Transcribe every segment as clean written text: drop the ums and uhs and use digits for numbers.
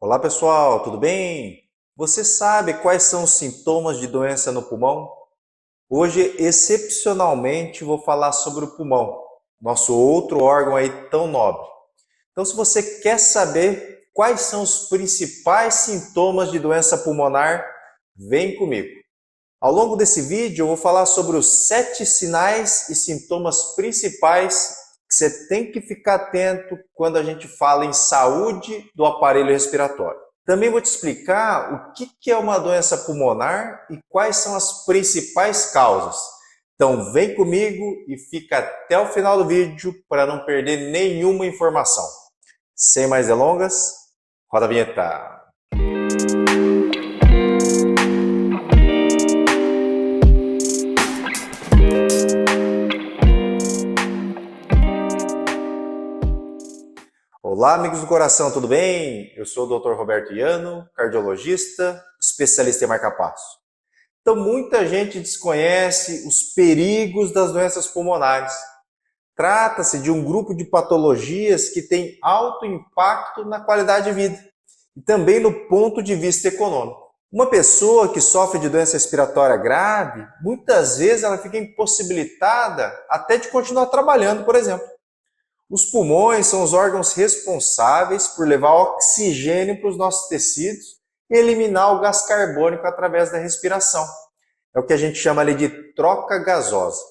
Olá pessoal, tudo bem? Você sabe quais são os sintomas de doença no pulmão? Hoje, excepcionalmente, vou falar sobre o pulmão, nosso outro órgão aí tão nobre. Então, se você quer saber quais são os principais sintomas de doença pulmonar, vem comigo. Ao longo desse vídeo, eu vou falar sobre os 7 sinais e sintomas principais que você tem que ficar atento quando a gente fala em saúde do aparelho respiratório. Também vou te explicar o que é uma doença pulmonar e quais são as principais causas. Então vem comigo e fica até o final do vídeo para não perder nenhuma informação. Sem mais delongas, roda a vinheta. Olá, amigos do coração, tudo bem? Eu sou o Dr. Roberto Iano, cardiologista, especialista em marca-passo. Então, muita gente desconhece os perigos das doenças pulmonares. Trata-se de um grupo de patologias que tem alto impacto na qualidade de vida e também no ponto de vista econômico. Uma pessoa que sofre de doença respiratória grave, muitas vezes ela fica impossibilitada até de continuar trabalhando, por exemplo. Os pulmões são os órgãos responsáveis por levar oxigênio para os nossos tecidos e eliminar o gás carbônico através da respiração. É o que a gente chama ali de troca gasosa.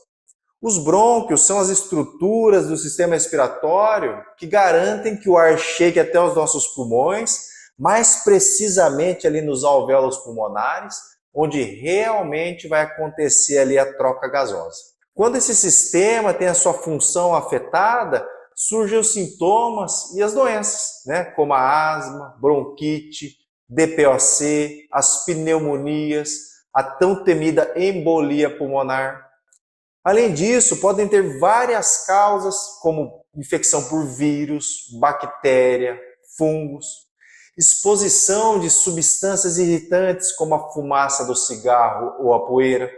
Os brônquios são as estruturas do sistema respiratório que garantem que o ar chegue até os nossos pulmões, mais precisamente ali nos alvéolos pulmonares, onde realmente vai acontecer ali a troca gasosa. Quando esse sistema tem a sua função afetada, surgem os sintomas e as doenças, como a asma, bronquite, DPOC, as pneumonias, a tão temida embolia pulmonar. Além disso, podem ter várias causas, como infecção por vírus, bactéria, fungos, exposição de substâncias irritantes, como a fumaça do cigarro ou a poeira.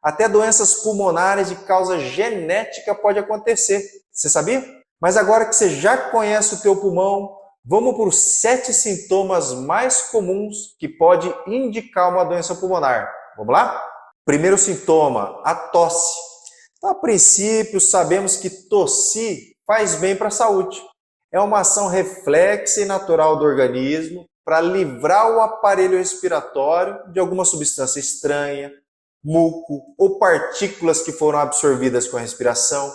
Até doenças pulmonares de causa genética pode acontecer. Você sabia? Mas agora que você já conhece o teu pulmão, vamos para os 7 sintomas mais comuns que pode indicar uma doença pulmonar. Vamos lá? Primeiro sintoma, a tosse. Então, a princípio, sabemos que tossir faz bem para a saúde. É uma ação reflexa e natural do organismo para livrar o aparelho respiratório de alguma substância estranha, muco ou partículas que foram absorvidas com a respiração.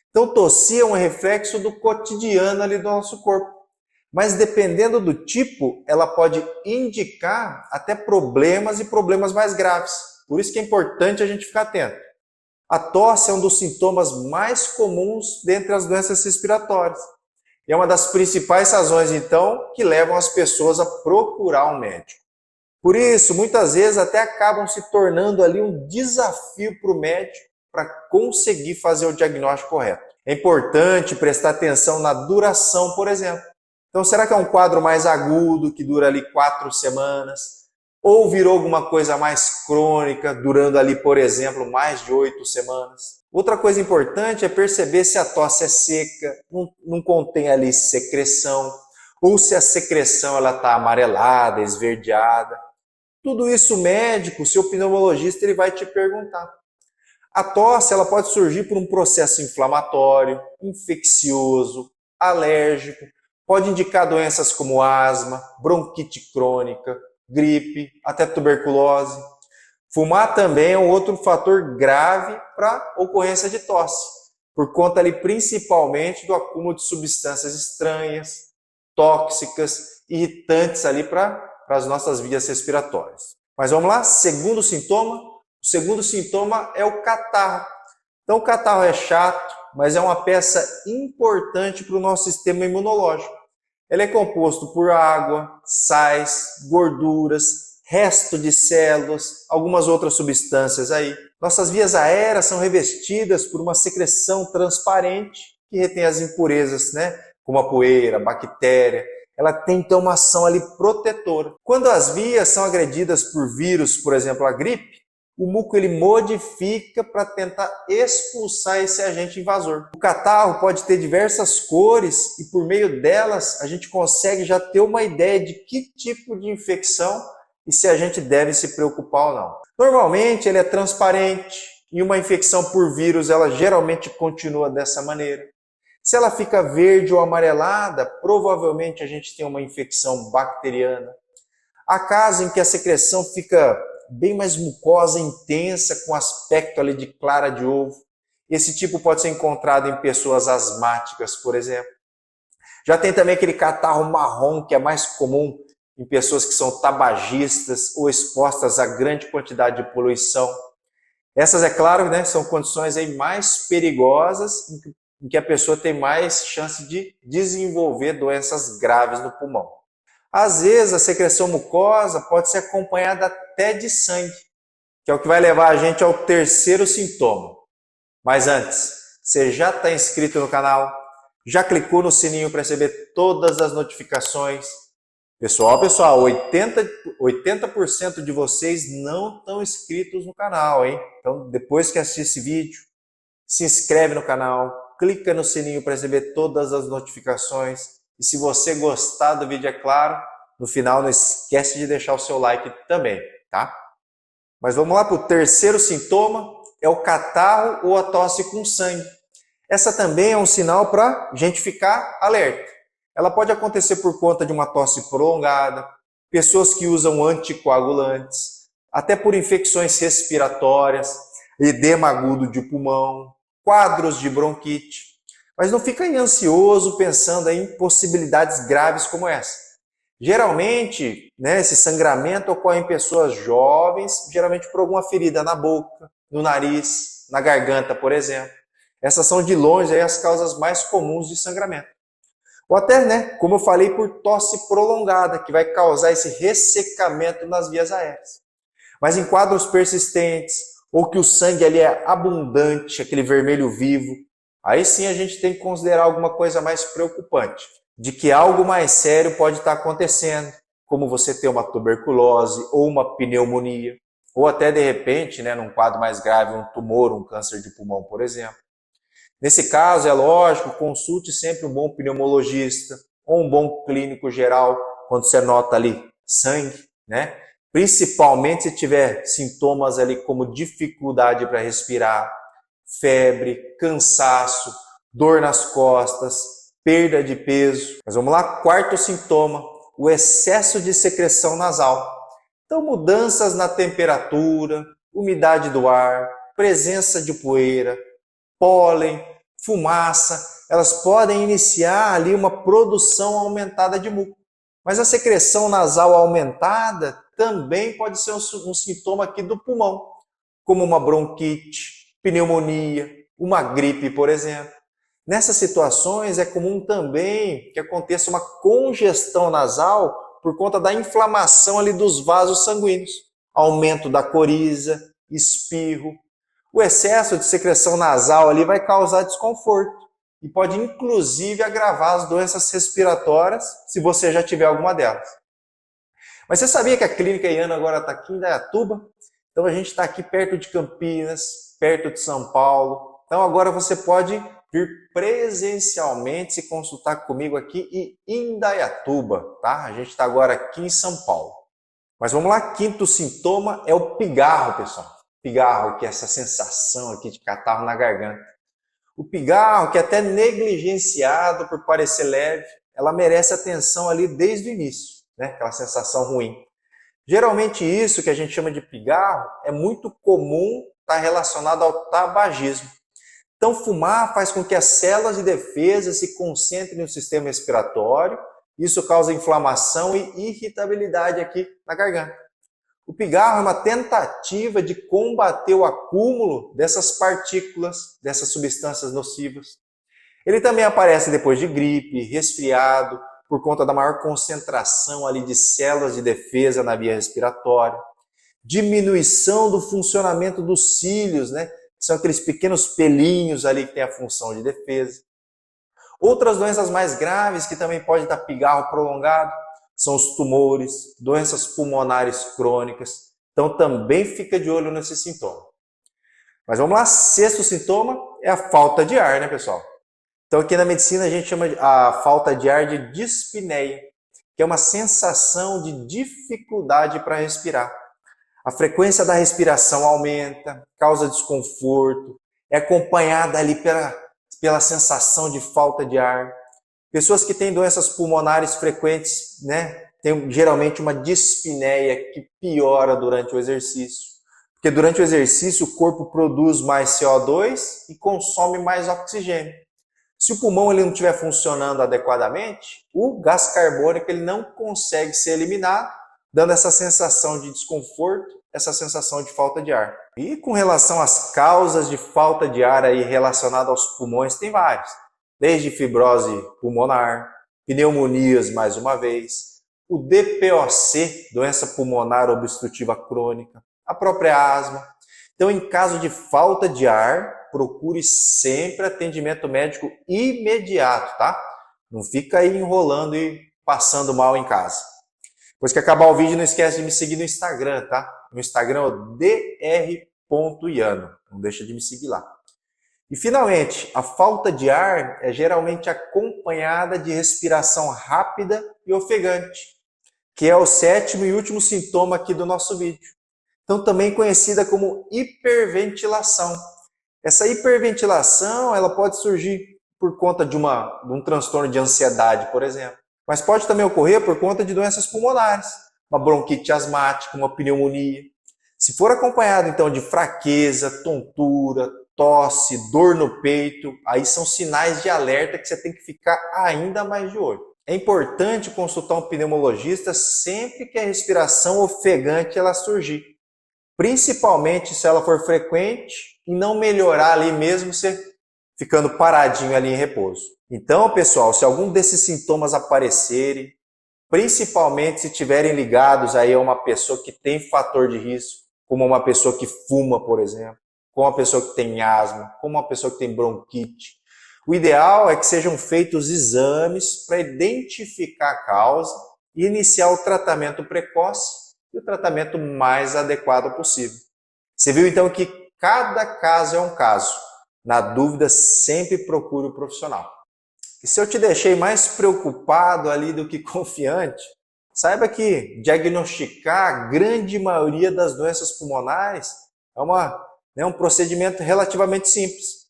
Então, tossir é um reflexo do cotidiano ali do nosso corpo. Mas dependendo do tipo, ela pode indicar até problemas e problemas mais graves. Por isso que é importante a gente ficar atento. A tosse é um dos sintomas mais comuns dentre as doenças respiratórias. E é uma das principais razões, então, que levam as pessoas a procurar um médico. Por isso, muitas vezes até acabam se tornando ali um desafio para o médico para conseguir fazer o diagnóstico correto. É importante prestar atenção na duração, por exemplo. Então, será que é um quadro mais agudo, que dura ali 4 semanas? Ou virou alguma coisa mais crônica, durando ali, por exemplo, mais de 8 semanas? Outra coisa importante é perceber se a tosse é seca, não contém ali secreção, ou se a secreção está amarelada, esverdeada. Tudo isso o médico, o seu pneumologista, ele vai te perguntar. A tosse ela pode surgir por um processo inflamatório, infeccioso, alérgico, pode indicar doenças como asma, bronquite crônica, gripe, até tuberculose. Fumar também é um outro fator grave para a ocorrência de tosse, por conta ali principalmente do acúmulo de substâncias estranhas, tóxicas, irritantes ali para as nossas vias respiratórias. Mas vamos lá, segundo sintoma. O segundo sintoma é o catarro. Então, o catarro é chato, mas é uma peça importante para o nosso sistema imunológico. Ele é composto por água, sais, gorduras, resto de células, algumas outras substâncias aí. Nossas vias aéreas são revestidas por uma secreção transparente que retém as impurezas, como a poeira, a bactéria. Ela tem então uma ação ali protetora. Quando as vias são agredidas por vírus, por exemplo, a gripe, o muco ele modifica para tentar expulsar esse agente invasor. O catarro pode ter diversas cores e por meio delas a gente consegue já ter uma ideia de que tipo de infecção e se a gente deve se preocupar ou não. Normalmente ele é transparente e uma infecção por vírus ela geralmente continua dessa maneira. Se ela fica verde ou amarelada, provavelmente a gente tem uma infecção bacteriana. Há casos em que a secreção fica bem mais mucosa, intensa, com aspecto ali de clara de ovo. Esse tipo pode ser encontrado em pessoas asmáticas, por exemplo. Já tem também aquele catarro marrom, que é mais comum em pessoas que são tabagistas ou expostas a grande quantidade de poluição. Essas, é claro, né, são condições aí mais perigosas, em que a pessoa tem mais chance de desenvolver doenças graves no pulmão. Às vezes, a secreção mucosa pode ser acompanhada até de sangue, que é o que vai levar a gente ao terceiro sintoma. Mas antes, você já está inscrito no canal? Já clicou no sininho para receber todas as notificações? Pessoal, 80% de vocês não estão inscritos no canal, hein? Então, depois que assistir esse vídeo, se inscreve no canal, clica no sininho para receber todas as notificações. E se você gostar do vídeo, é claro, no final não esquece de deixar o seu like também, tá? Mas vamos lá para o terceiro sintoma, é o catarro ou a tosse com sangue. Essa também é um sinal para a gente ficar alerta. Ela pode acontecer por conta de uma tosse prolongada, pessoas que usam anticoagulantes, até por infecções respiratórias, edema agudo de pulmão, quadros de bronquite. Mas não fica aí ansioso pensando em possibilidades graves como essa. Geralmente, né, esse sangramento ocorre em pessoas jovens, geralmente por alguma ferida na boca, no nariz, na garganta, por exemplo. Essas são de longe aí as causas mais comuns de sangramento. Ou até, né, como eu falei, por tosse prolongada, que vai causar esse ressecamento nas vias aéreas. Mas em quadros persistentes, ou que o sangue ali é abundante, aquele vermelho vivo, aí sim a gente tem que considerar alguma coisa mais preocupante, de que algo mais sério pode estar acontecendo, como você ter uma tuberculose ou uma pneumonia, ou até de repente, né, num quadro mais grave, um tumor, um câncer de pulmão, por exemplo. Nesse caso, é lógico, consulte sempre um bom pneumologista ou um bom clínico geral quando você nota ali sangue, né? Principalmente se tiver sintomas ali como dificuldade para respirar, febre, cansaço, dor nas costas, perda de peso. Mas vamos lá, quarto sintoma, o excesso de secreção nasal. Então, mudanças na temperatura, umidade do ar, presença de poeira, pólen, fumaça, elas podem iniciar ali uma produção aumentada de muco. Mas a secreção nasal aumentada também pode ser um sintoma aqui do pulmão, como uma bronquite, pneumonia, uma gripe, por exemplo. Nessas situações é comum também que aconteça uma congestão nasal por conta da inflamação ali dos vasos sanguíneos, aumento da coriza, espirro. O excesso de secreção nasal ali vai causar desconforto e pode inclusive agravar as doenças respiratórias se você já tiver alguma delas. Mas você sabia que a Clínica Iano agora está aqui em Indaiatuba? Então a gente está aqui perto de Campinas, perto de São Paulo. Então agora você pode vir presencialmente se consultar comigo aqui em Indaiatuba, tá? A gente está agora aqui em São Paulo. Mas vamos lá, quinto sintoma é o pigarro, pessoal. Pigarro, que é essa sensação aqui de catarro na garganta. O pigarro, que é até negligenciado por parecer leve, ela merece atenção ali desde o início, né? Aquela sensação ruim. Geralmente isso que a gente chama de pigarro é muito comum estar relacionado ao tabagismo. Então fumar faz com que as células de defesa se concentrem no sistema respiratório, isso causa inflamação e irritabilidade aqui na garganta. O pigarro é uma tentativa de combater o acúmulo dessas partículas, dessas substâncias nocivas. Ele também aparece depois de gripe, resfriado, por conta da maior concentração ali de células de defesa na via respiratória. Diminuição do funcionamento dos cílios, né? Que são aqueles pequenos pelinhos ali que têm a função de defesa. Outras doenças mais graves que também podem dar pigarro prolongado são os tumores, doenças pulmonares crônicas, Então também fica de olho nesse sintoma. Mas vamos lá, sexto sintoma é a falta de ar, né, pessoal? Então aqui na medicina a gente chama a falta de ar de dispneia, que é uma sensação de dificuldade para respirar. A frequência da respiração aumenta, causa desconforto, é acompanhada ali pela sensação de falta de ar. Pessoas que têm doenças pulmonares frequentes, né, têm geralmente uma dispneia que piora durante o exercício. Porque durante o exercício o corpo produz mais CO2 e consome mais oxigênio. Se o pulmão ele não estiver funcionando adequadamente, o gás carbônico ele não consegue ser eliminado, dando essa sensação de desconforto, essa sensação de falta de ar. E com relação às causas de falta de ar aí relacionadas aos pulmões, tem várias. Desde fibrose pulmonar, pneumonias mais uma vez, o DPOC, doença pulmonar obstrutiva crônica, a própria asma. Então, em caso de falta de ar, procure sempre atendimento médico imediato, tá? Não fica aí enrolando e passando mal em casa. Depois que acabar o vídeo, não esquece de me seguir no Instagram, tá? No Instagram é o dr.iano. Não deixa de me seguir lá. E finalmente, a falta de ar é geralmente acompanhada de respiração rápida e ofegante, que é o sétimo e último sintoma aqui do nosso vídeo. Então, também conhecida como hiperventilação. Essa hiperventilação ela pode surgir por conta de um transtorno de ansiedade, por exemplo. Mas pode também ocorrer por conta de doenças pulmonares, uma bronquite asmática, uma pneumonia. Se for acompanhado, então, de fraqueza, tontura, tosse, dor no peito, aí são sinais de alerta que você tem que ficar ainda mais de olho. É importante consultar um pneumologista sempre que a respiração ofegante ela surgir. Principalmente se ela for frequente e não melhorar ali mesmo você ficando paradinho ali em repouso. Então, pessoal, se algum desses sintomas aparecerem, principalmente se estiverem ligados aí a uma pessoa que tem fator de risco, como uma pessoa que fuma, por exemplo, como uma pessoa que tem asma, como uma pessoa que tem bronquite, o ideal é que sejam feitos exames para identificar a causa e iniciar o tratamento precoce e o tratamento mais adequado possível. Você viu então que cada caso é um caso. Na dúvida, sempre procure o profissional. E se eu te deixei mais preocupado ali do que confiante, saiba que diagnosticar a grande maioria das doenças pulmonares é um procedimento relativamente simples.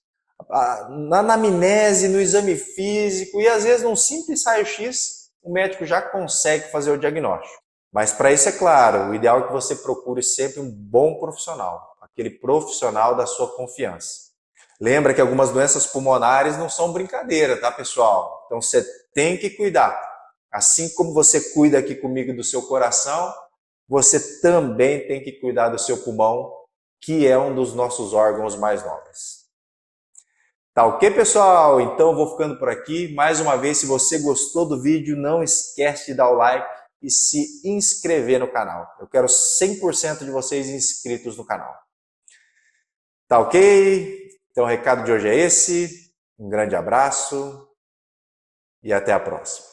Na anamnese, no exame físico e às vezes num simples raio-x, o médico já consegue fazer o diagnóstico. Mas para isso, é claro, o ideal é que você procure sempre um bom profissional, aquele profissional da sua confiança. Lembra que algumas doenças pulmonares não são brincadeira, tá, pessoal? Então você tem que cuidar. Assim como você cuida aqui comigo do seu coração, você também tem que cuidar do seu pulmão, que é um dos nossos órgãos mais nobres. Tá ok, pessoal? Então eu vou ficando por aqui. Mais uma vez, se você gostou do vídeo, não esquece de dar o like e se inscrever no canal. Eu quero 100% de vocês inscritos no canal. Tá ok? Então o recado de hoje é esse. Um grande abraço e até a próxima.